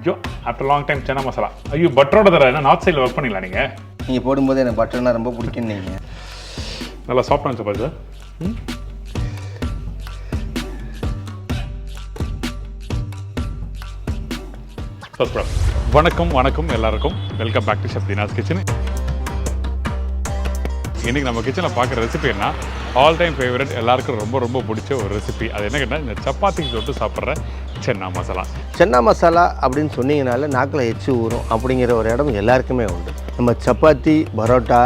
ஐயோ after long time chana masala. ஐயோ பட்டரோட தர என்ன நார்த் சைடில் ஒர்க் பண்ணிங்களா நீங்கள்? நீங்கள் போடும்போது எனக்கு பட்டர்னா ரொம்ப பிடிக்கும். நீங்கள் நல்லா சாஃப்டாக இருந்துச்சு பாரு சார். வணக்கம் எல்லாருக்கும். Welcome back to chef Deena's kitchen. இன்றைக்கி நம்ம கிச்சனில் பார்க்குற ரெசிபி என்ன, ஆல் டைம் ஃபேவரட், எல்லாருக்கும் ரொம்ப ரொம்ப பிடிச்ச ஒரு ரெசிபி. அது என்ன கேட்டால் இந்த சப்பாத்திக்கு தொட்டு சாப்பிட்ற சன்னா மசாலா. சன்னா மசாலா அப்படின்னு சொன்னீங்கனால நாக்கில் எச்சு ஊறும் அப்படிங்கிற ஒரு இடம் எல்லாருக்குமே உண்டு. நம்ம சப்பாத்தி, பரோட்டா,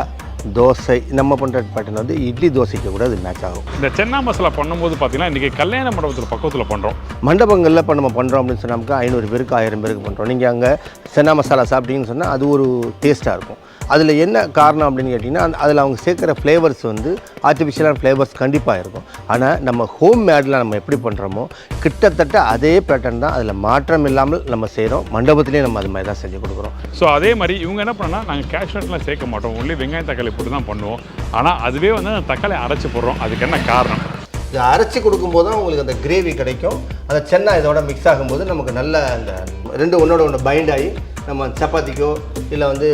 தோசை நம்ம பண்ணுற பேட்டர்ன் வந்து இட்லி தோசைக்கு கூட அது மேட்ச் ஆகும். இந்த சன்னா மசாலா பண்ணும்போது பார்த்தீங்கன்னா இன்றைக்கி கல்யாண மண்டபத்தில் பக்கத்தில் பண்ணுறோம். மண்டபங்களில் இப்போ நம்ம பண்ணுறோம் அப்படின்னு சொன்னாக்கா 500 பேருக்கு 1000 பேருக்கு பண்ணுறோம். நீங்கள் அங்கே சன்னா மசாலா சாப்பிட்டீங்கன்னு சொன்னால் அது ஒரு டேஸ்ட்டாக இருக்கும். அதில் என்ன காரணம் அப்படின்னு கேட்டிங்கன்னா அதில் அவங்க சேர்க்குற ஃப்ளேவர்ஸ் வந்து ஆர்டிஃபிஷியலான ஃப்ளேவர்ஸ் கண்டிப்பாக இருக்கும். ஆனால் நம்ம ஹோம் மேடில் நம்ம எப்படி பண்ணுறோமோ கிட்டத்தட்ட அதே பேட்டர்ன் தான், அதில் மாற்றம் இல்லாமல் நம்ம செய்கிறோம். மண்டபத்துலேயும் நம்ம அது மாதிரி தான் செஞ்சு கொடுக்குறோம். ஸோ அதே மாதிரி இவங்க என்ன பண்ணால் நாங்கள் கேஷ்நட்லாம் சேர்க்க மாட்டோம், ஒன்லி வெங்காயம் தக்காளி போட்டு தான் பண்ணுவோம். ஆனால் அதுவே வந்து அந்த தக்காளி அரைச்சி போடுறோம். அதுக்கு என்ன காரணம்? இதை அரைச்சி கொடுக்கும்போது தான் உங்களுக்கு அந்த கிரேவி கிடைக்கும். அந்த சென்னா இதோட மிக்ஸ் ஆகும்போது நமக்கு நல்ல அந்த ரெண்டு ஒன்றோட ஒன்று பைண்ட் ஆகி நம்ம சப்பாத்திக்கோ இல்லை வந்து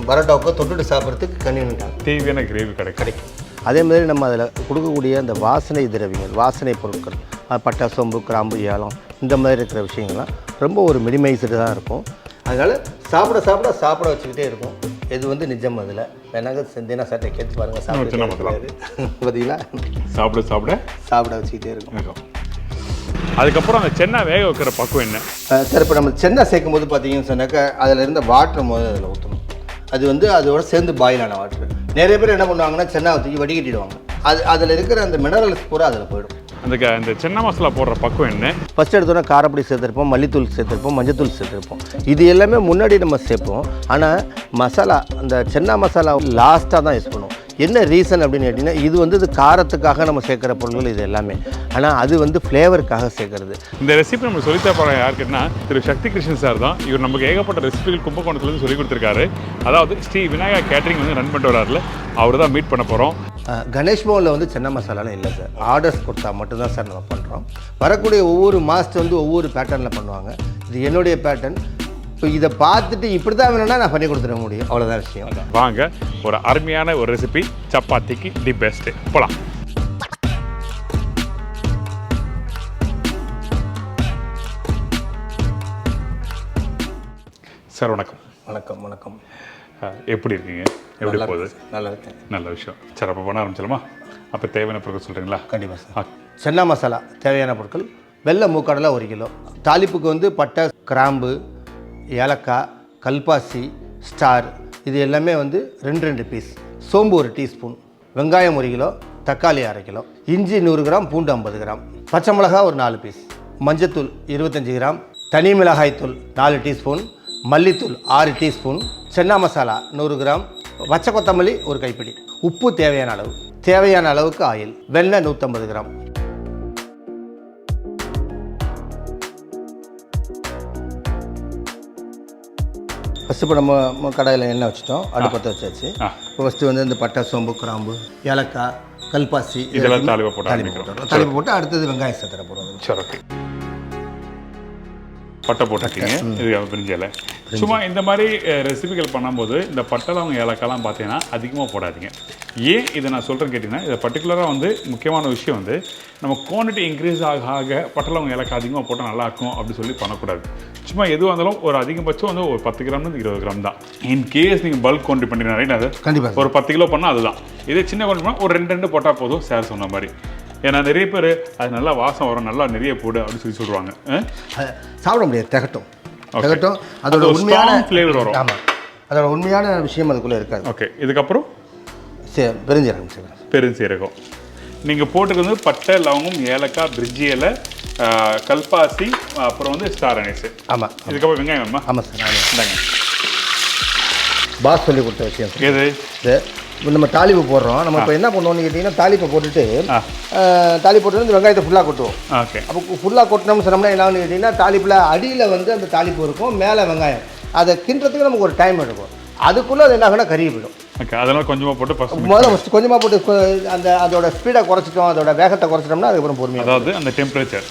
பரோட்டாவுக்கோ தொட்டுட்டு சாப்பிட்றதுக்கு கன்வீனியன்ட் தேவையான கிரேவி கிடைக்கும். அதேமாதிரி நம்ம அதில் கொடுக்கக்கூடிய அந்த வாசனை திரவியங்கள், வாசனை பொருட்கள், பட்டை, சோம்பு, கிராம்பு, ஏலம், இந்த மாதிரி இருக்கிற விஷயங்கள்லாம் ரொம்ப ஒரு மினிமைஸ்டு தான் இருக்கும். அதனால் சாப்பிட வச்சுக்கிட்டே இருக்கும். இது வந்து நிஜம். அதில் வேணாங்க செந்தினா சட்டை கேட்டு பாருங்கள், சாப்பிடுறது பார்த்தீங்களா, சாப்பிட வச்சுக்கிட்டே இருக்கும். அதுக்கப்புறம் அந்த சென்னா வேக வைக்கிற பக்குவம் என்ன சார்? இப்போ நம்ம சென்னா சேர்க்கும் போது பார்த்தீங்கன்னு சொன்னாக்கா அதில் இருந்த வாட்டர் முதல்ல அதில் ஊற்றணும். அது வந்து அதோட சேர்ந்து பாயிலான வாட்டர். நிறைய பேர் என்ன பண்ணுவாங்கன்னா சென்னாவை தூக்கி வடிகட்டிடுவாங்க. அதில் இருக்கிற அந்த மினரல்ஸ் பூரா அதில் போயிடும். அந்த சென்னா மசாலா போடுற பக்குவம் என்ன? ஃபஸ்ட் எடுத்தோன்னா காரப்பொடி சேர்த்துருப்போம், மல்லித்தூள் சேர்த்துருப்போம், மஞ்சத்தூள் சேர்த்துருப்போம். இது எல்லாமே முன்னாடி நம்ம சேர்ப்போம். ஆனால் மசாலா, அந்த சென்னா மசாலா லாஸ்ட்டாக தான் யூஸ் பண்ணுவோம். என்ன ரீசன் அப்படின்னு கேட்டிங்கன்னா இது வந்து இது காரத்துக்காக நம்ம சேர்க்குற பொருட்கள் இது எல்லாமே. ஆனால் அது வந்து ஃப்ளேவருக்காக சேர்க்குறது. இந்த ரெசிபி நம்ம சொல்லித்தர யாருக்குன்னா திரு சக்தி கிருஷ்ணன் சார் தான். இவர் நமக்கு ஏகப்பட்ட ரெசிபிகள் கும்பகோணத்துலேருந்து சொல்லி கொடுத்துருக்காரு. அதாவது ஸ்ரீ விநாயகா கேட்டரிங் வந்து ரன் பண்ணிட்டு வராருல, அவர் தான் மீட் பண்ண போகிறோம். கணேஷ் மோவில் வந்து சென்னா மசாலாலாம் இல்லை சார். ஆர்டர்ஸ் கொடுத்தா மட்டும்தான் சார் நம்ம பண்ணுறோம். வரக்கூடிய ஒவ்வொரு மாஸ்டர் வந்து ஒவ்வொரு பேட்டர்னில் பண்ணுவாங்க. இது என்னுடைய பேட்டர்ன். இப்போ இதை பார்த்துட்டு இப்படி தான் வேணும்னா நான் பண்ணி கொடுத்துட முடியும். அவ்வளோதான் விஷயம். வாங்க, ஒரு அருமையான ஒரு ரெசிபி சப்பாத்திக்கு தி பெஸ்ட்டு போகலாம். சார் வணக்கம். வணக்கம். எப்படி இருக்கீங்க? எப்படி போகுது? நல்லா இருக்கேன். நல்ல விஷயம். சரி, அப்போ பண்ண ஆரம்பிச்சலாமா? அப்போ தேவையான பொருட்கள் சொல்கிறீங்களா? கண்டிப்பாக சார். சென்னா மசாலா தேவையான பொருட்கள்: வெள்ளை மூக்கடலை 1 கிலோ, தாளிப்புக்கு வந்து பட்டை, கிராம்பு, ஏலக்காய், கல்பாசி, ஸ்டார், இது எல்லாமே வந்து 2 பீஸ், சோம்பு 1 டீஸ்பூன், வெங்காயம் 1 கிலோ, தக்காளி 1/2 கிலோ, இஞ்சி 100 கிராம், பூண்டு 50 கிராம், பச்சை மிளகா ஒரு 4 பீஸ், மஞ்சத்தூள் 25 கிராம், தனி மிளகாய்த்தூள் 4 டீஸ்பூன், மல்லித்தூள் 6 டீஸ்பூன், சென்னா மசாலா 100 கிராம், பச்சை கொத்தமல்லி 1 கைப்பிடி, உப்பு தேவையான அளவுக்கு ஆயில், வெண்ணெய் 150 கிராம். ஃபஸ்ட்டு இப்போ நம்ம கடாயில் எண்ணெய் வச்சுட்டோம், அடுப்பத்தை வச்சாச்சு. இப்போ ஃபஸ்ட்டு வந்து இந்த பட்டை, சோம்பு, கிராம்பு, ஏலக்காய், கல்பாசி இதெல்லாம் தாளிப்பு போட்டு அடுத்தது வெங்காயம் சேர்த்துற போகிறோம். சரி, ஓகே. பட்டை போட்டுருக்கீங்க, இது பிரிஞ்சலை. சும்மா இந்த மாதிரி ரெசிபிகள் பண்ணும்போது இந்த பட்டை ஏலக்காய்லாம் பார்த்தீங்கன்னா அதிகமாக போடாதீங்க. ஏன் இதை நான் சொல்கிறேன்னு கேட்டிங்கன்னா, இதை பர்டிகுலராக வந்து முக்கியமான விஷயம் வந்து நம்ம குவான்டிட்டி இன்க்ரீஸ் ஆக பட்டை ஏலக்காய் அதிகமாக போட்டால் நல்லாயிருக்கும் அப்படின்னு சொல்லி பண்ணக்கூடாது. சும்மா எதுவாக இருந்தாலும் ஒரு அதிகபட்சம் வந்து ஒரு 10 கிராம்லேருந்து 20 கிராம் தான். இன்கேஸ் நீங்கள் பல்க் குவான்டிட்டி பண்ணுறீங்க ரைட், அது கண்டிப்பாக ஒரு 10 கிலோ பண்ணால் அதுதான். இதே சின்ன குவான்டிட்டி பண்ணால் ஒரு 2 போட்டால் போதும். சார் சொன்ன மாதிரி, ஏன்னா நிறைய பேர் அது நல்லா வாசம் வரும், நல்லா நிறைய போடு அப்படின்னு சொல்லுவாங்க. சாப்பிட முடியாது, திகட்டும். அதோட உண்மையான ஃப்ளேவர் வரும். ஆமாம், அதோட உண்மையான விஷயம் அதுக்குள்ளே இருக்காது. ஓகே, இதுக்கப்புறம் பெருஞ்சீரகம் நீங்கள் போட்டுக்கிறது பட்டை, லவங்கம், ஏலக்காய், பிரிஞ்சி இலை, கல்பாசி, அப்புறம் வந்து ஸ்டார் அனீஸு. ஆமாம். இதுக்கப்புறம் வெங்காயம் வேணுமா? ஆமாம் சார். இந்தாங்க பாஸ் சொல்லி கொடுத்த விஷயம். எது? இப்போ நம்ம தாளிப்பு போடுறோம். நம்ம இப்போ என்ன பண்ணுவோம்னு கேட்டிங்கன்னா, தாளிப்பை போட்டுட்டு இந்த வெங்காயத்தை ஃபுல்லாக கொட்டுவோம். ஓகே. அப்போ ஃபுல்லாக கொட்டினோம்னு சொன்னோம்னா என்னன்னு கேட்டிங்கன்னா, தாளிப்பில் அடியில் வந்து அந்த தாளிப்பு இருக்கும், மேலே வெங்காயம். அதை கிண்டுறதுக்கு நமக்கு ஒரு டைம் எடுக்கும். அதுக்குள்ளே அது என்ன ஆகுனா கருகி போயிடும். ஓகே, அதெல்லாம் கொஞ்சமாக போட்டு ஃபஸ்ட் முதல்ல ஃபஸ்ட்டு கொஞ்சமாக போட்டு அதோட ஸ்பீடை குறைச்சிட்டோம், அதோட வேகத்தை குறைச்சிட்டோம்னா அதுக்கப்புறம் பொறுமையாக. அதாவது அந்த டெம்பரேச்சர்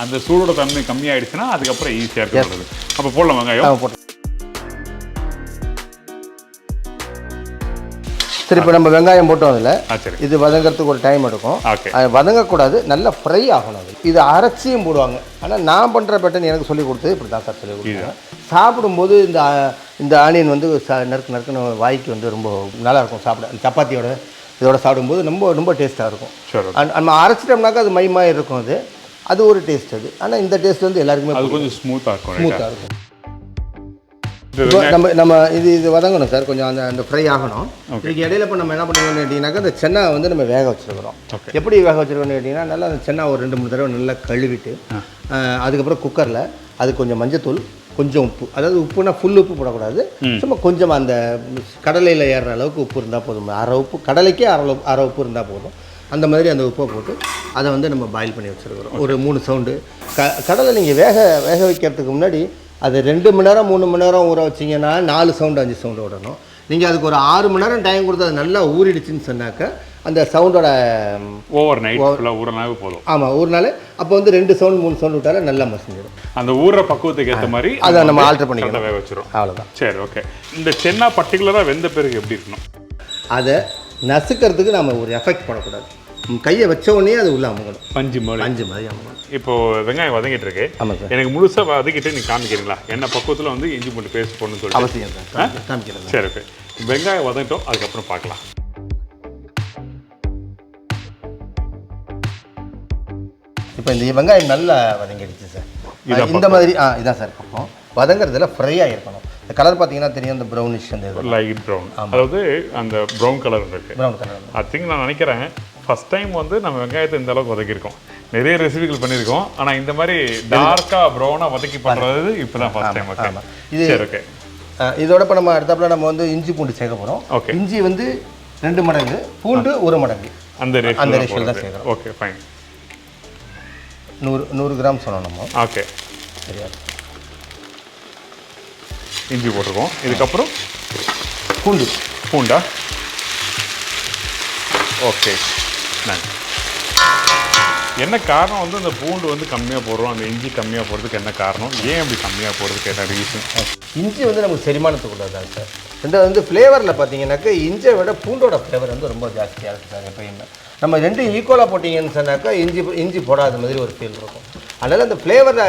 அந்த சூடோட தன்மை கம்மியாயிடுச்சுன்னா அதுக்கப்புறம் ஈஸியாக இருக்கும். அப்போ போடலாம் வெங்காயம். போட்டு சரி, இப்போ நம்ம வெங்காயம் போட்டோம். அதில் இது வதங்கிறதுக்கு ஒரு டைம் எடுக்கும். அது வதங்கக்கூடாது, நல்லா ஃப்ரை ஆகணும். அது இது அரைச்சியும் போடுவாங்க. ஆனால் நான் பண்ணுற பேட்டர்ன் எனக்கு சொல்லிக் கொடுத்தது இப்படி தான் சார் சொல்லி கொடுத்தாங்க. சாப்பிடும்போது இந்த ஆனியன் வந்து நறுக்குன்னு வாய்க்கு வந்து ரொம்ப நல்லாயிருக்கும் சாப்பிட. சப்பாத்தியோட இதோட சாப்பிடும்போது ரொம்ப ரொம்ப டேஸ்ட்டாக இருக்கும். நம்ம அரைச்சிட்டோம்னாக்கா அது மைமாக இருக்கும். அது ஒரு டேஸ்ட். ஆனால் இந்த டேஸ்ட் வந்து எல்லாருக்குமே அது கொஞ்சம் ஸ்மூத்தாக இருக்கும். நம்ம இது வதங்கணும் சார், கொஞ்சம் அந்த ஃப்ரை ஆகணும். இதுக்கு இடையில இப்போ நம்ம என்ன பண்ணுவோம்னு கேட்டிங்கனாக்கா அந்த சென்னா வந்து நம்ம வேக வச்சுருக்கிறோம். எப்படி வேக வச்சுருக்கோம்னு கேட்டிங்கன்னா நல்லா அந்த சென்னா ஒரு 2-3 தடவை நல்லா கழுவிட்டு அதுக்கப்புறம் குக்கரில் அது கொஞ்சம் மஞ்சத்தூள், கொஞ்சம் உப்பு. அதாவது உப்புனா ஃபுல் உப்பு போடக்கூடாது, சும்மா கொஞ்சம் அந்த கடலையில் ஏறுற அளவுக்கு உப்பு இருந்தால் போதும். அரை உப்பு, கடலைக்கே அரை உப்பு இருந்தால் போதும். அந்த மாதிரி அந்த உப்பை போட்டு அதை வந்து நம்ம பாயில் பண்ணி வச்சுருக்கிறோம். ஒரு 3 சவுண்டு. கடலை நீங்கள் வேக வைக்கிறதுக்கு முன்னாடி அது 2 மணி நேரம் 3 மணி நேரம் ஊற வச்சிங்கன்னா 4 சவுண்டு 5 சவுண்டு விடணும். நீங்கள் அதுக்கு ஒரு 6 மணி நேரம் டைம் கொடுத்து அது நல்லா ஊறிடுச்சுன்னு சொன்னாக்க அந்த சவுண்டோட ஓவர் நைட் ஊறினாவே போதும். ஆமாம், ஊறினாலே அப்போ வந்து 2 சவுண்டு 3 சவுண்டு விட்டாலே நல்லா மசிஞ்சிடும். அந்த ஊற பக்குவத்துக்கு ஏற்ற மாதிரி அதை நம்ம ஆல்டர் பண்ணிக்கலாம், வேக வச்சிடும். அவ்வளோதான். சரி, ஓகே. இந்த சென்னா பர்டிகுலராக வெந்த பிறகு எப்படி இருக்கணும்? அதை நசுக்கிறதுக்கு நம்ம ஒரு எஃபெக்ட் பண்ணக்கூடாது. கையை வச்ச உடனே அது உள்ள அமுகணும். பஞ்சு மாதிரி அமுகணும். இப்போ வெங்காயம் வதங்கிட்டு இருக்கு. ஆமாம் சார். எனக்கு முழுசாக வதக்கிட்டு நீ காமிக்கிறீங்களா என்ன பக்குவத்தில் வந்து இஞ்சி பூண்டு பேஸ்ட் போடணும்னு சொல்லி? அவசியம் சார், காமிக்கிறேன். சரி, ஓகே. வெங்காயம் வதங்கிட்டோம், அதுக்கப்புறம் பார்க்கலாம். இப்போ இந்த வெங்காயம் நல்லா வதங்கிடுச்சு சார். இந்த மாதிரி இதான் சார் பக்கம். வதங்குறதுல ஃப்ரையாக இருக்கணும். இந்த கலர் பார்த்தீங்கன்னா தெரியும், அந்த ப்ரௌனிஷ், அந்த லைட் ப்ரௌன், அதாவது அந்த ப்ரௌன் கலர் இருக்கு. Brown colour. ஐ திங்க் நான் நினைக்கிறேன் ஃபர்ஸ்ட் டைம் வந்து நம்ம வெங்காயத்தை இந்த அளவுக்கு வதக்கியிருக்கோம். நிறைய ரெசிபிகள் பண்ணியிருக்கோம், ஆனால் இந்த மாதிரி டார்க்காக ப்ரௌனாக வதக்கி பண்ணுறது இப்போ தான் ஃபர்ஸ்ட் டைம். ஓகே, இது ஓகே. இதோட இப்போ நம்ம அடுத்தாப்புல நம்ம வந்து இஞ்சி பூண்டு சேர்க்க போகிறோம். ஓகே. இஞ்சி வந்து 2 மடங்கு, பூண்டு 1 மடங்கு. அந்த ரேஷியோவில் தான் சேர்க்குறோம். Okay, fine. 100 கிராம் சொன்னோம் நம்ம. ஓகே, சரியா. இஞ்சி போட்டிருக்கோம். இதுக்கப்புறம் பூண்டா? ஓகே, நன்றி. என்ன காரணம் வந்து அந்த பூண்டு வந்து கம்மியாக போடுறோம், அந்த இஞ்சி கம்மியாக போடுறதுக்கு என்ன காரணம்? ஏன் அப்படி கம்மியாக போடுறதுக்கு என்ன ரீசன்? இஞ்சி வந்து நமக்கு செரிமானத்துக்குள்ளது தான் சார். ரெண்டாவது வந்து ஃப்ளேவரில் பார்த்தீங்கன்னாக்கா இஞ்சியை விட பூண்டோட ஃப்ளேவர் வந்து ரொம்ப ஜாஸ்தியாக இருக்குது சார். எப்பயுமே நம்ம 2 ஈக்குவலாக போட்டிங்கன்னு சொன்னாக்கா இஞ்சி போடாத மாதிரி ஒரு ஃபீல் இருக்கும். அதனால் அந்த ஃப்ளேவரில்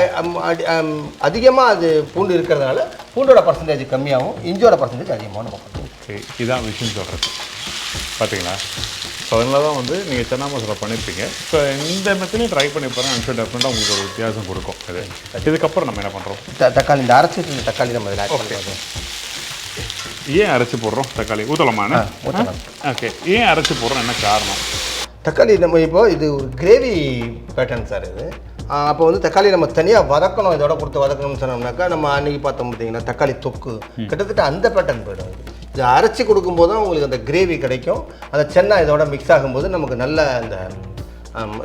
அதிகமாக அது பூண்டு இருக்கிறதுனால பூண்டோட பர்சன்டேஜ் கம்மியாகும், இஞ்சியோட பர்சன்டேஜ் அதிகமாக நம்ம பண்ணுவோம். சரி, இதான் விஷயம் சொல்கிறது பார்த்தீங்களா? ஸோ அதனால தான் வந்து நீங்கள் சென்னா மசாலா பண்ணியிருப்பீங்க. ஸோ இந்த மெத்தனையும் ட்ரை பண்ணி பாருங்கள். அன்ஷூர் டெஃபினட்டாக உங்களுக்கு ஒரு வித்தியாசம் கொடுக்கும். இதுக்கப்புறம் நம்ம என்ன பண்ணுறோம்? தக்காளி, இந்த அரைச்சிட்டு தக்காளி நம்ம இதில் ஆட் பண்ணுறோம். ஏன் அரைச்சி போடுறோம்? தக்காளி ஊற்றலாமாண்ணா? ஓகே, ஏன் அரைச்சி போடுறோம், என்ன காரணம்? தக்காளி நம்ம இப்போ இது ஒரு கிரேவி பேட்டர்ன் சார். இது அப்போ வந்து தக்காளி நம்ம தனியாக வதக்கணும், இதோட கொடுத்து வதக்கணும்னு சொன்னோம்னாக்கா நம்ம அன்றைக்கி பார்த்தோம் பார்த்தீங்கன்னா தக்காளி தொக்கு கிட்டத்தட்ட அந்த பேட்டர்ன் போய்டும். இது அரைச்சி கொடுக்கும்போது தான் உங்களுக்கு அந்த கிரேவி கிடைக்கும். அந்த சென்னா இதோட மிக்ஸ் ஆகும்போது நமக்கு நல்ல அந்த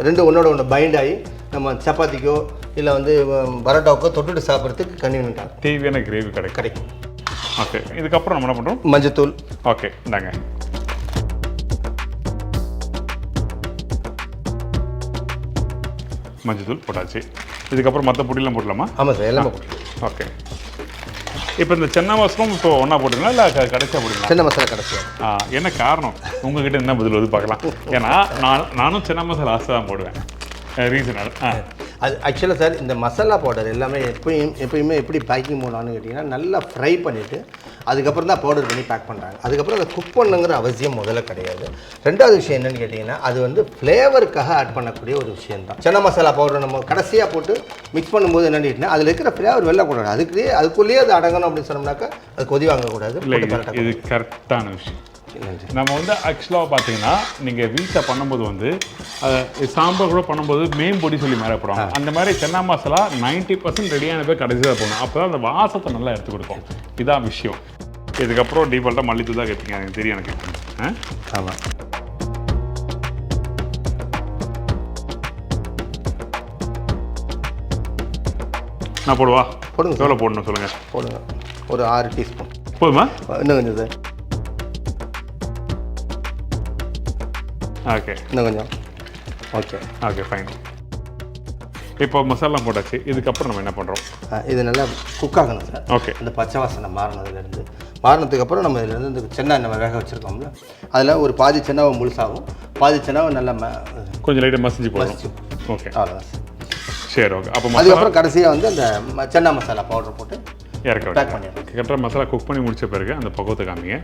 2 ஒன்றோட ஒன்று பைண்ட் ஆகி நம்ம சப்பாத்திக்கோ இல்லை வந்து பரோட்டாவுக்கோ தொட்டுட்டு சாப்பிட்றதுக்கு கன்வீனியன்ட்டாக தேவையான கிரேவி கிடைக்கும். ஓகே, இதுக்கப்புறம் நம்ம என்ன பண்ணுறோம்? மஞ்சத்தூள். ஓகே, இந்தாங்க. மஞ்சத்தூள் போட்டாச்சு. இதுக்கப்புறம் மற்ற பொடியெல்லாம் போடலாமா? ஆமாம் சார், எல்லாமே போடலாம். ஓகே. இப்போ இந்த சென்னா மசாலும் இப்போ ஒன்றா போட்டுங்களா இல்லை கடைசியாக போடுங்களா? சென்னா மசாலா கடைசியாக. என்ன காரணம்? உங்ககிட்ட என்ன பதில் வந்து பார்க்கலாம். ஏன்னா நானும் சென்னா மசாலா ஆசை தான் போடுவேன். ரீசனல் அது ஆக்சுவலாக சார் இந்த மசாலா பவுடர் எல்லாமே எப்பயுமே எப்படி பேக்கிங் பண்ணலான்னு கேட்டிங்கன்னா நல்லா ஃப்ரை பண்ணிவிட்டு அதுக்கப்புறம் தான் பவுடர் பண்ணி பேக் பண்ணுறாங்க. அதுக்கப்புறம் அதை குக் பண்ணுங்கிற அவசியம் முதல்ல கிடையாது. ரெண்டாவது விஷயம் என்னென்னு கேட்டிங்கன்னா அது வந்து ஃப்ளேவருக்காக ஆட் பண்ணக்கூடிய ஒரு விஷயம் தான். சென்னா மசாலா பவுடர் நம்ம கடைசியாக போட்டு மிக்ஸ் பண்ணும்போது என்னென்னு கேட்டிங்கன்னா அதில் இருக்கிற ஃப்ளேவர் வெளிலக்கூடாது. அதுக்குள்ளேயே அது அடங்கணும் அப்படின்னு சொன்னோம்னாக்கா அது கொதி வாங்கக்கூடாது. இது கரெக்டான விஷயம். நம்ம வந்து ஆக்சுவலாக பார்த்தீங்கன்னா நீங்கள் வீட்டில் பண்ணும்போது வந்து சாம்பார் கூட பண்ணும்போது மேம்பொடி சொல்லி மேலே போடுவாங்க. அந்த மாதிரி சென்னா மசாலா 90% ரெடியான போய் கடைசியாக போடணும். அப்போ தான் அந்த வாசத்தை நல்லா எடுத்து கொடுக்கும். இதான் விஷயம். இதுக்கப்புறம் டீஃபால்ட்டாக மல்லித்தூள் தான் கேட்பீங்க, எனக்கு தெரியும். எனக்கு ஆமாம். நான் போடுவா? போடுங்க. எவ்வளோ போடணும் சொல்லுங்கள்? போடுங்க. ஒரு 6 டீஸ்பூன் போதுமா? இன்னும் கொஞ்சம் சார். ஓகே இன்னும் கொஞ்சம். Okay okay fine. இப்போ மசாலா போட்டாச்சு, இதுக்கப்புறம் நம்ம என்ன பண்ணுறோம்? இது நல்லா குக் ஆகணும் சார். ஓகே. அந்த பச்சை வாசனை மாறினதுக்கப்புறம் நம்ம இதிலேருந்து இந்த சென்னா நம்ம வேக வச்சுருக்கோம்ல, அதில் ஒரு பாதி சென்னாவை முழுசாகும், பாதி சென்னாவை நல்லா கொஞ்சம் லைட்டாக மசிஞ்சு போடும். ஓகே, அவ்வளோதான் சார். சரி, ஓகே. அப்போ அதுக்கப்புறம் கடைசியாக வந்து அந்த சென்னா மசாலா பவுடர் போட்டு இறக்க பேக் பண்ணிடுறோம். கரெக்டாக மசாலா குக் பண்ணி முடிச்ச பிறகு அந்த பக்குவத்தை காமிங்க.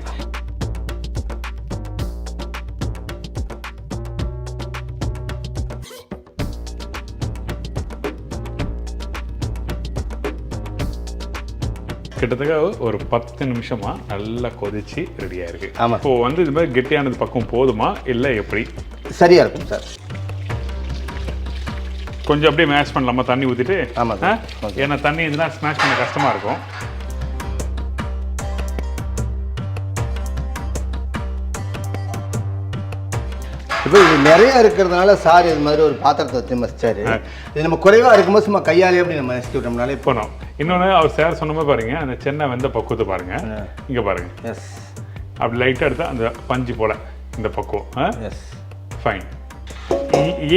கிட்டத்தட்ட ஒரு 10 நிமிஷமாக நல்லா கொதிச்சு ரெடியாக இருக்குது. ஆமாம். இப்போ வந்து இது மாதிரி கெட்டியானது பக்கம் போதுமா இல்லை எப்படி? சரியாக இருக்கும் சார். கொஞ்சம் அப்படியே மேஷ் பண்ணலாமா தண்ணி ஊற்றிட்டு? ஆமாம். ஏன்னா தண்ணி இருந்தால் ஸ்மாஷ் பண்ண கஷ்டமாக இருக்கும். இப்போ இது நிறையா இருக்கிறதுனால சார் இது மாதிரி ஒரு பாத்திரத்தை வச்சு மசிச்சாரு. இது நம்ம குறைவாக இருக்கும்போது சும்மா கையாலே அப்படி நம்ம மசிச்சு விட்டோம்னாலே போனோம். இன்னொன்று அவர் சார் சொன்ன மாதிரி பாருங்க, அந்த சென்னை வெந்த பக்குவத்தை பாருங்க, இங்கே பாருங்க. எஸ். அப்படி லைட்டாக எடுத்தால் அந்த பஞ்சு போல இந்த பக்குவம். எஸ். ஃபைன்.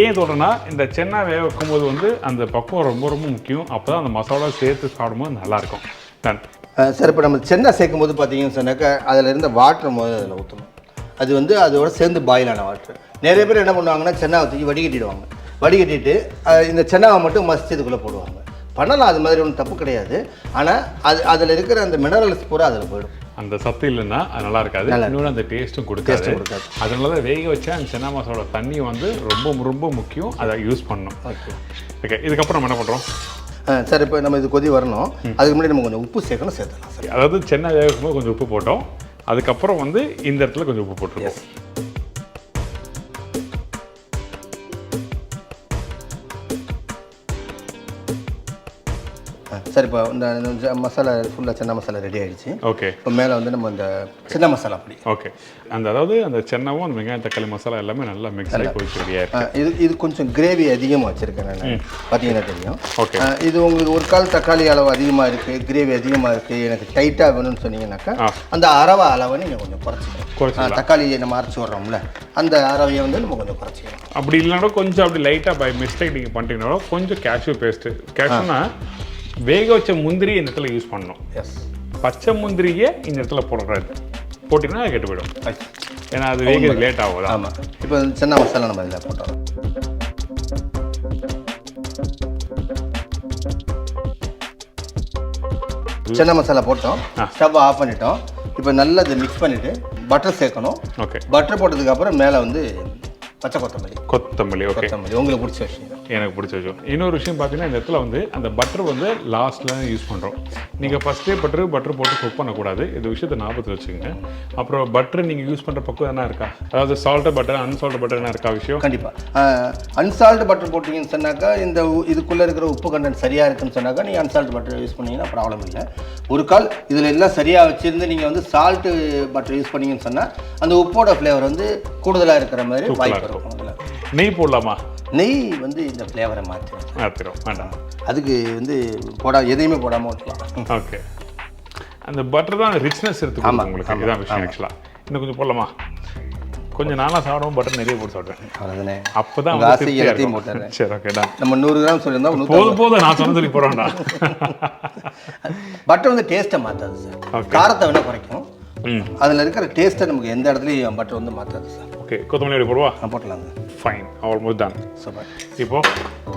ஏன் சொல்கிறேன்னா, இந்த சென்னை வேக வைக்கும்போது வந்து அந்த பக்குவம் ரொம்ப ரொம்ப முக்கியம். அப்போ தான் அந்த மசாலா சேர்த்து சாப்பிடும்போது நல்லாயிருக்கும். டன். சார், இப்போ நம்ம சென்னை சேர்க்கும் போது பார்த்தீங்கன்னு சொன்னாக்கா அதில் இருந்த வாட்டர் முதல்ல அதில் ஊற்றணும். அது வந்து அதோட சேர்ந்து பாயிலான வாட்டர். நிறைய பேர் என்ன பண்ணுவாங்கன்னா சென்னாவை தூக்கி வடிகட்டிடுவாங்க. வடிகட்டிட்டு இந்த சென்னாவை மட்டும் மசிச்சதுக்குள்ளே போடுவாங்க. பண்ணலாம், அது மாதிரி ஒன்றும் தப்பு கிடையாது. ஆனால் அதில் இருக்கிற அந்த மினரல்ஸ் பூரா அதில் போயிடும். அந்த சத்து இல்லைன்னா அது நல்லா இருக்காது. இன்னொரு அந்த டேஸ்ட்டும் கொடுக்காது. அதனால தான் வேக வச்சா அந்த சென்னா மசாலோட தண்ணி வந்து ரொம்ப ரொம்ப முக்கியம். அதை யூஸ் பண்ணணும். ஓகே, இதுக்கப்புறம் நம்ம என்ன பண்ணுறோம்? சார், இப்போ நம்ம இது கொதி வரணும். அதுக்கு முன்னாடி நம்ம கொஞ்சம் உப்பு சேர்க்கணும், சேர்த்துக்கலாம் சார். அதாவது சென்னை வேக வைக்கும்போது கொஞ்சம் உப்பு போட்டோம், அதுக்கப்புறம் வந்து இந்த இடத்துல கொஞ்சம் உப்பு போட்டுருக்கோம். சார், இப்போ இந்த மசாலா ஃபுல்லாக சென்னா மசாலா ரெடி ஆகிடுச்சு. ஓகே. இப்போ மேலே வந்து நம்ம இந்த சென்னா மசாலா அப்படி. ஓகே. அதாவது அந்த சென்னாவும் அந்த வெங்காயம் தக்காளி மசாலா எல்லாமே நல்லா மிக்ஸ் ஆகி போயிட்டு ரெடியாக இருக்குது. இது கொஞ்சம் கிரேவி அதிகமாக வச்சுருக்கேன் நான், பார்த்தீங்கன்னா தெரியும். ஓகே. இது உங்களுக்கு ஒரு கால் தக்காளி அளவு அதிகமாக இருக்குது, கிரேவி அதிகமாக இருக்குது, எனக்கு டைட்டாக வேணும்னு சொன்னீங்கன்னாக்கா அந்த அரவை அளவை நீங்கள் கொஞ்சம் குறைச்சிக்கணும். தக்காளியை நம்ம அரைச்சி விட்றோம்ல, அந்த அரவையை வந்து நம்ம கொஞ்சம் குறைச்சிக்கணும். அப்படி இல்லைனா கொஞ்சம் அப்படி லைட்டாக பை மிஸ்டேக் நீங்கள் பண்ணிட்டீங்கன்னா கொஞ்சம் கேஷ்யூ பேஸ்ட்டு. கேஷ்யூனா வேக வச்ச முந்திரி இந்த இடத்துல யூஸ் பண்ணணும். எஸ். பச்சை முந்திரியே இந்த இடத்துல போடுறது போட்டிங்கன்னா அது கெட்டு போயிடும். ஏன்னா அது வேக லேட் ஆகுது. ஆமாம். இப்போ சென்னா மசாலா நம்ம இதில் போட்டோம். சென்னா மசாலா போட்டோம், ஸ்டவ் ஆஃப் பண்ணிட்டோம். இப்போ நல்லா இதை மிக்ஸ் பண்ணிவிட்டு பட்டர் சேர்க்கணும். ஓகே. பட்டர் போட்டதுக்கப்புறம் மேலே வந்து பச்சை கொத்தமல்லி. ஓகே. கொத்தமல்லி உங்களுக்கு பிடிச்ச விஷயம். எனக்கு பிடிச்ச விஷயம். இன்னொரு விஷயம் பார்த்தீங்கன்னா, இந்த இடத்துல வந்து அந்த பட்டர் வந்து லாஸ்ட்டில் யூஸ் பண்ணுறோம். நீங்கள் ஃபஸ்ட்டே பட்டர் போட்டு குக் பண்ணக்கூடாது. இந்த விஷயத்தை ஞாபகத்தில் வச்சுக்கோங்க. அப்புறம் பட்டர் நீங்கள் யூஸ் பண்ணுற பக்கம் என்ன இருக்கா, அதாவது சால்ட்டு பட்டர் அன்சால்ட் பட்டர் என்ன இருக்கா விஷயம்? கண்டிப்பாக அன்சால்ட் பட்டர் போட்டிங்கன்னு சொன்னாக்கா இந்த இதுக்குள்ளே இருக்கிற உப்பு கண்டென்ட் சரியாக இருக்குன்னு சொன்னாக்கா நீங்கள் அன்சால்ட் பட்டர் யூஸ் பண்ணிங்கன்னா ப்ராப்ளம் இல்லை. ஒரு கால் இதில் எல்லாம் சரியாக வச்சுருந்து நீங்கள் வந்து சால்ட்டு பட்டர் யூஸ் பண்ணிங்கன்னு சொன்னால் அந்த உப்போட ஃப்ளேவர் வந்து கூடுதலாக இருக்கிற மாதிரி வாய்ப்பு இருக்கும். நெய் போடலாமா? நெய் வந்து இந்த ஃப்ளேவரை மாற்றிடும். வேண்டாம், அதுக்கு வந்து எதையுமே போடாமல் ஊற்றலாம். ஓகே. அந்த பட்டர் தான் ரிச்னஸ் எடுத்துக்கணும் உங்களுக்கு. இதுதான் விஷயம். ஆக்சுவலாக இன்னும் கொஞ்சம் போடலாமா? கொஞ்சம் நானாக சாப்பிடுவோம், பட்டர் நிறைய போட்டு சாப்பிடுவேன். அவ்வளோதானே. அப்போ தான் எல்லாத்தையும் போட்டுறேன். சரி, ஓகேடா. நம்ம 100 கிராம் சொல்லியிருந்தோம். போதும் நான் சொன்ன சொல்லி போகிறோம்டா. பட்டர் வந்து டேஸ்ட்டை மாற்றாது சார். காரத்தை வேணால் குறைக்கும். அதில் இருக்கிற டேஸ்ட்டை நமக்கு எந்த இடத்துலையும் பட்டர் வந்து மாற்றாது சார். ஓகே. கொத்தமல்லி எப்படி போடுவா? போட்டலாங்க. ஃபைன். Almost done. சூப்பர்.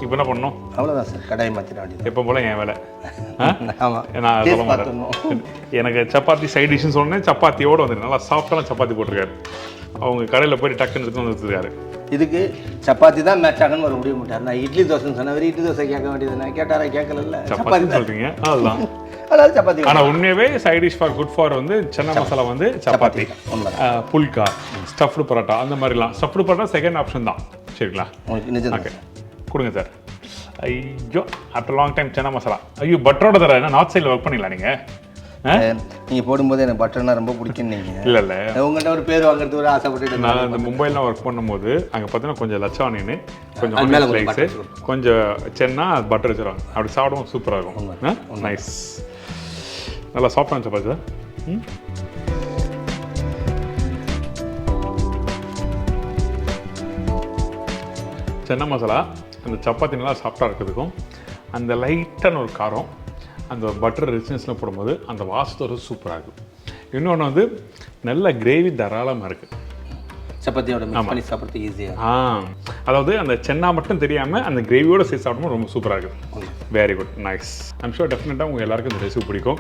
இப்போ என்ன பண்ணணும்? அவ்வளோதான் சார். கடாயை மாற்றிட வேண்டியது. எப்போ போல என் வேலை. ஆமாம். நான் சொல்ல மாட்டேன். எனக்கு சப்பாத்தி சைட் டிஷ்னு சொன்னேன். சப்பாத்தியோடு வந்துருக்கு. நல்லா சாஃப்டான சப்பாத்தி போட்டிருக்காரு. அவங்க கடையில் போய் டக்குன்னு எடுத்து வந்து வச்சுருக்காரு. இதுக்கு சப்பாத்தி தான் மேட்ச் ஆகணும்னு ஒரு முடிவு பண்ணிட்டார். நான் இட்லி தோசைன்னு சொன்னவர் இட்லி தோசை கேட்க வேண்டியது. நான் கேட்டாரா? கேட்கல. சப்பாத்தி சொல்கிறீங்க. அதுதான். அதாவது சப்பாத்தி. ஆனால் உண்மையாகவே side dish for good for வந்து சென்னா மசாலா வந்து சப்பாத்தி, புல்கா, ஸ்டஃப்டு பரோட்டா அந்த மாதிரிலாம். ஸ்டஃப்டு பரோட்டா செகண்ட் ஆப்ஷன் தான். சரிங்களா? ஓகே, கொடுங்க சார். ஐயோ, ஆஃப்டர் லாங் டைம் சென்னா மசாலா. ஐயோ, பட்டரோட தர என்ன நார்த் சைடில் ஒர்க் பண்ணிடலாம் நீங்கள். நீங்கள் போடும்போது எனக்கு பட்டர்னா ரொம்ப பிடிக்கும். நீங்கள் இல்லை உங்கள்கிட்ட ஒரு பேர் வாங்குறதுக்கு ஒரு ஆசைப்பட்டு நான் இந்த மும்பைலாம் ஒர்க் பண்ணும்போது அங்கே பார்த்தீங்கன்னா கொஞ்சம் லச்சானின்னு கொஞ்சம் ஸ்லைஸு கொஞ்சம் சென்னா பட்டர் வச்சுருவாங்க. அப்படி சாப்பிடுவோம், சூப்பராக இருக்கும். நைஸ். நல்லா சாஃப்டான சப்பாத்தி தான். சென்னா மசாலா அந்த சப்பாத்தி நல்லா சாஃப்டாக இருக்கிறதுக்கும் அந்த லைட்டான ஒரு காரம் அந்த பட்டர் ரிச்னஸ்லாம் போடும்போது அந்த வாசத்தோடு சூப்பராக இருக்கும். இன்னொன்று வந்து நல்ல கிரேவி தாராளமாக இருக்குது. சப்பாத்தியோட மிக்ஸ் பண்ணி சாப்பிட்றது ஈஸியாக. அதாவது அந்த சென்னா மட்டும் தெரியாமல் அந்த கிரேவியோட சேர்த்து சாப்பிடும்போது ரொம்ப சூப்பராக இருக்குது. Very good, nice. I'm sure டெஃபினட்டாக உங்கள் எல்லாருக்கும் இந்த ரெசிபி பிடிக்கும்.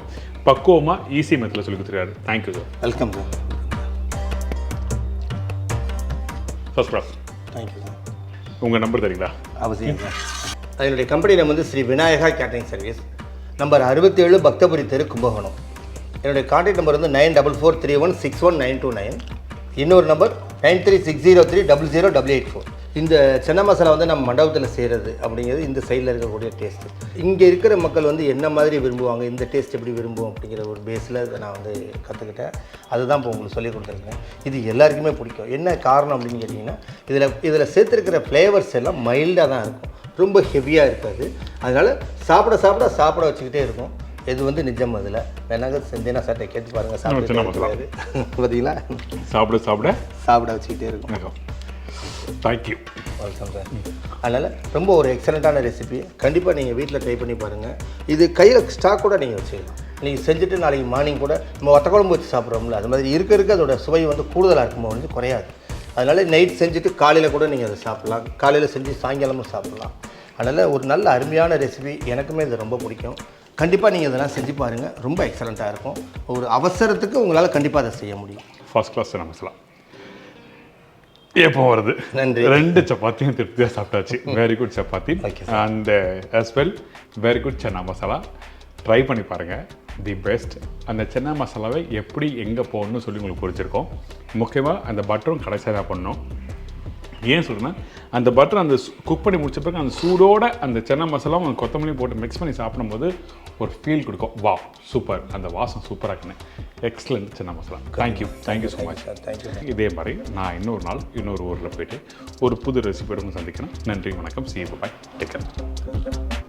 பக்குவமாக ஈஸி மெத்தில் சொல்லி கொடுத்துருக்காரு. Thank you sir. Welcome sir. First class. Thank you sir. உங்கள் நம்பர் தெரியுங்களா? அவசியம் சார். என்னுடைய கம்பெனி நேம் வந்து Shri Vinayaka catering service, number 67 Bhaktapuri தெரு, கும்பகோணம். என்னுடைய கான்டாக்ட் நம்பர் வந்து 9443161929. இன்னொரு நம்பர் 9360300884. இந்த சென்னா மசாலா வந்து நம்ம மண்டபத்தில் செய்கிறது அப்படிங்கிறது இந்த சைடில் இருக்கக்கூடிய டேஸ்ட்டு. இங்கே இருக்கிற மக்கள் வந்து என்ன மாதிரி விரும்புவாங்க, இந்த டேஸ்ட் எப்படி விரும்புவோம் அப்படிங்கிற ஒரு பேஸில் இதை நான் வந்து கற்றுக்கிட்டேன். அதுதான் இப்போ உங்களுக்கு சொல்லிக் கொடுத்துருக்கேன். இது எல்லாருக்குமே பிடிக்கும். என்ன காரணம் அப்படின்னு கேட்டிங்கன்னா இதில் சேர்த்துருக்கிற ஃப்ளேவர்ஸ் எல்லாம் மைல்டாக தான் இருக்கும், ரொம்ப ஹெவியாக இருக்காது. அதனால் சாப்பிட வச்சுக்கிட்டே இருக்கும். இது வந்து நிஜம். அதில் வேணாங்க செஞ்சேன்னா சார்ட்ட கேட்டு பாருங்கள். சாப்பிட்டு பார்த்தீங்களா, சாப்பிட வச்சுக்கிட்டே இருக்கும். தேங்க்யூ. Welcome sir. அதனால் ரொம்ப ஒரு எக்ஸலண்ட்டான ரெசிபி. கண்டிப்பாக நீங்கள் வீட்டில் ட்ரை பண்ணி பாருங்கள். இது கையில் ஸ்டாக் கூட நீங்கள் வச்சுக்கலாம். நீங்கள் செஞ்சுட்டு நாளைக்கு மார்னிங் கூட நம்ம வத்த குழம்பு வச்சு சாப்பிட்றோம்ல, அது மாதிரி இருக்க அதோட சுவை வந்து கூடுதலாக இருக்குமோ வந்து குறையாது. அதனால் நைட் செஞ்சுட்டு காலையில் கூட நீங்கள் அதை சாப்பிட்லாம். காலையில் செஞ்சு சாயங்காலமும் சாப்பிட்லாம். அதனால் ஒரு நல்ல அருமையான ரெசிபி. எனக்குமே இது ரொம்ப பிடிக்கும். கண்டிப்பாக நீங்கள் இதெல்லாம் செஞ்சு பாருங்கள். ரொம்ப எக்ஸலண்ட்டாக இருக்கும். ஒரு அவசரத்துக்கு உங்களால் கண்டிப்பாக அதை செய்ய முடியும். ஃபர்ஸ்ட் கிளாஸ் சென்னா மசாலா எப்போ வருது? நன்றி. 2 சப்பாத்தியும் திருப்தியாக சாப்பிட்டாச்சு. Very good chapati and as well very good chana masala. Try பண்ணி பாருங்கள். The best. அந்த சென்னா மசாலாவை எப்படி எங்கே போடணும்னு சொல்லி உங்களுக்கு புரிஞ்சிருக்கோம். முக்கியமாக அந்த பட்டரும் கடைசியாக தான் பண்ணணும். ஏன் சொல்கிறேன்னா அந்த பட்டர் அந்த குக் பண்ணி முடிச்ச பிறகு அந்த சூடோட அந்த சென்னா மசாலாவும் அந்த கொத்தமல்லியும் போட்டு மிக்ஸ் பண்ணி சாப்பிடும்போது ஒரு ஃபீல் கொடுக்கும். வா, சூப்பர். அந்த வாசம் சூப்பராக இருக்குன்னு. Excellent chana masala. Thank you so much. Thank you. இதே மாதிரி நான் இன்னொரு நாள் இன்னொரு ஊரில் போயிட்டு ஒரு புது ரெசிபியோட சந்திக்கிறேன். நன்றி, வணக்கம். See you, bye. Take care.